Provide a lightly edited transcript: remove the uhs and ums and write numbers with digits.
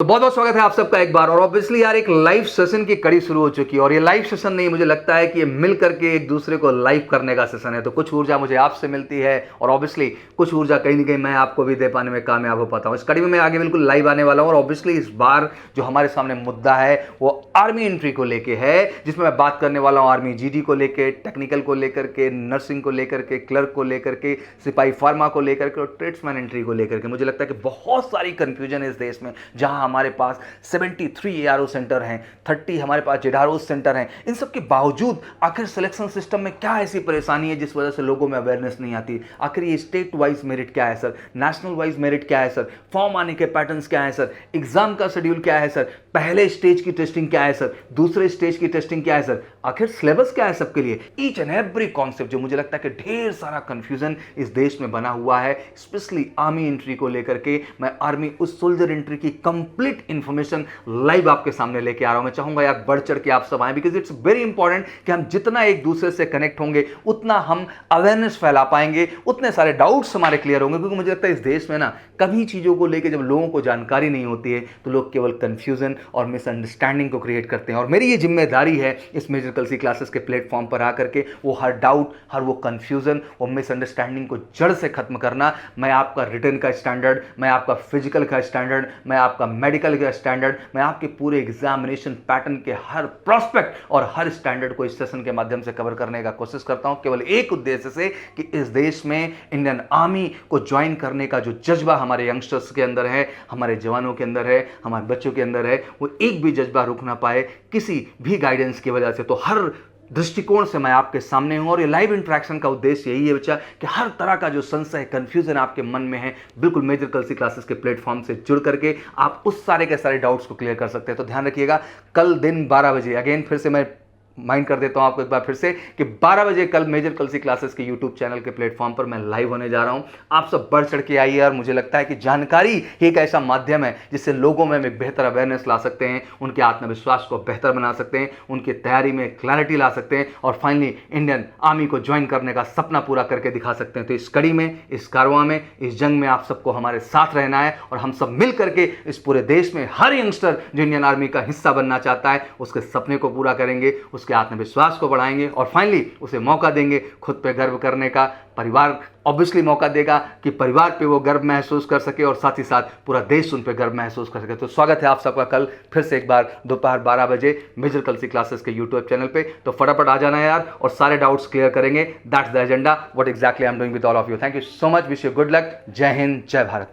तो बहुत बहुत स्वागत है आप सबका एक बार। और ऑब्वियसली यार एक लाइव सेशन की कड़ी शुरू हो चुकी है और ये लाइव सेशन नहीं, मुझे लगता है कि ये मिल करके एक दूसरे को लाइव करने का सेशन है। तो कुछ ऊर्जा मुझे आपसे मिलती है और ऑब्वियसली कुछ ऊर्जा कहीं ना कहीं मैं आपको भी दे पाने में कामयाब हो पाता हूँ। इस कड़ी में मैं आगे बिल्कुल लाइव आने वाला हूँ और ऑब्वियसली इस बार जो हमारे सामने मुद्दा है वो आर्मी एंट्री को लेके है, जिसमें मैं बात करने वाला हूँ आर्मी जीडी को लेकर, टेक्निकल को लेकर के, नर्सिंग को लेकर के, क्लर्क को लेकर के, सिपाही फार्मा को लेकर के और ट्रेड्समैन एंट्री को लेकर के। मुझे लगता है कि बहुत सारी कंफ्यूजन है इस देश में, जहां हमारे पास 73 एआरओ सेंटर हैं, 30 हमारे पास जेडारो सेंटर हैं। इन सब के बावजूद आखिर सिलेक्शन सिस्टम में क्या ऐसी परेशानी है जिस वजह से लोगों में अवेयरनेस नहीं आती? आखिर ये स्टेट वाइज मेरिट क्या है सर, नेशनल वाइज मेरिट क्या है सर, फॉर्म आने के पैटर्न्स क्या है सर, एग्जाम का शेड्यूल क्या है सर, पहले स्टेज की टेस्टिंग क्या है सर, दूसरे स्टेज की टेस्टिंग क्या है सर, आखिर सिलेबस क्या है सबके लिए? ईच एंड एवरी कॉन्सेप्ट जो मुझे लगता है कि ढेर सारा कंफ्यूजन इस देश में बना हुआ है, स्पेशली आर्मी एंट्री को लेकर के। मैं आर्मी उस सोल्जर एंट्री की कंप्लीट इंफॉर्मेशन लाइव आपके सामने लेके आ रहा हूं। मैं चाहूंगा यार बढ़ चढ़ के आप सब आए, बिकॉज इट्स वेरी इंपॉर्टेंट कि हम जितना एक दूसरे से कनेक्ट होंगे उतना हम अवेयरनेस फैला पाएंगे, उतने सारे डाउट्स हमारे क्लियर होंगे। क्योंकि मुझे लगता है इस देश में ना कभी चीजों को लेकर जब लोगों को जानकारी नहीं होती है तो लोग केवल कंफ्यूजन और मिसअंडरस्टैंडिंग को क्रिएट करते हैं। और मेरी ये जिम्मेदारी है इस मेजर कलसी क्लासेस के प्लेटफॉर्म पर आकर के वो हर डाउट, हर वो कंफ्यूजन और मिसअंडरस्टैंडिंग को जड़ से खत्म करना। मैं आपका रिटर्न का स्टैंडर्ड, मैं आपका फिजिकल का स्टैंडर्ड, मैं आपका मेडिकल का स्टैंडर्ड, मैं आपके पूरे एग्जामिनेशन पैटर्न के हर प्रोस्पेक्ट और हर स्टैंडर्ड को इस सेशन के माध्यम से कवर करने का कोशिश करता हूं, केवल एक उद्देश्य से कि इस देश में इंडियन आर्मी को ज्वाइन करने का जो जज्बा हमारे यंगस्टर्स के अंदर है, हमारे जवानों के अंदर है, हमारे बच्चों के अंदर है, वो एक भी जज्बा रुक ना पाए किसी भी गाइडेंस की वजह से। तो हर दृष्टिकोण से मैं आपके सामने हूं और ये लाइव इंटरेक्शन का उद्देश्य यही है बच्चा कि हर तरह का जो संशय, कंफ्यूजन आपके मन में है, बिल्कुल मेजर कलसी क्लासेस के प्लेटफॉर्म से जुड़ करके आप उस सारे के सारे डाउट्स को क्लियर कर सकते हैं। तो ध्यान रखिएगा, कल दिन 12 बजे, अगेन फिर से मैं माइंड कर देता हूं आपको एक बार फिर से कि 12 बजे कल मेजर कलसी क्लासेस के यूट्यूब चैनल के प्लेटफॉर्म पर मैं लाइव होने जा रहा हूं। आप सब बढ़ चढ़ के आइए और मुझे लगता है कि जानकारी एक ऐसा माध्यम है जिससे लोगों में एक बेहतर अवेयरनेस ला सकते हैं, उनके आत्मविश्वास को बेहतर बना सकते हैं, उनकी तैयारी में क्लैरिटी ला सकते हैं और फाइनली इंडियन आर्मी को ज्वाइन करने का सपना पूरा करके दिखा सकते हैं। तो इस कड़ी में, इस कारवां में, इस जंग में आप सबको हमारे साथ रहना है और हम सब मिल करके इस पूरे देश में हर यंगस्टर जो इंडियन आर्मी का हिस्सा बनना चाहता है उसके सपने को पूरा करेंगे, उसके आत्मविश्वास को बढ़ाएंगे और फाइनली उसे मौका देंगे खुद पे गर्व करने का। परिवार ऑब्वियसली मौका देगा कि परिवार पे वो गर्व महसूस कर सके और साथ ही साथ पूरा देश उन पे गर्व महसूस कर सके। तो स्वागत है आप सबका कल फिर से एक बार दोपहर 12 बजे मेजर कलसी क्लासेस के यूट्यूब चैनल पे। तो फटाफट आ जाना यार और सारे डाउट्स क्लियर करेंगे। That's the agenda, what exactly I am doing with all of you. Thank you so much, wish you good luck. जय हिंद, जय भारत।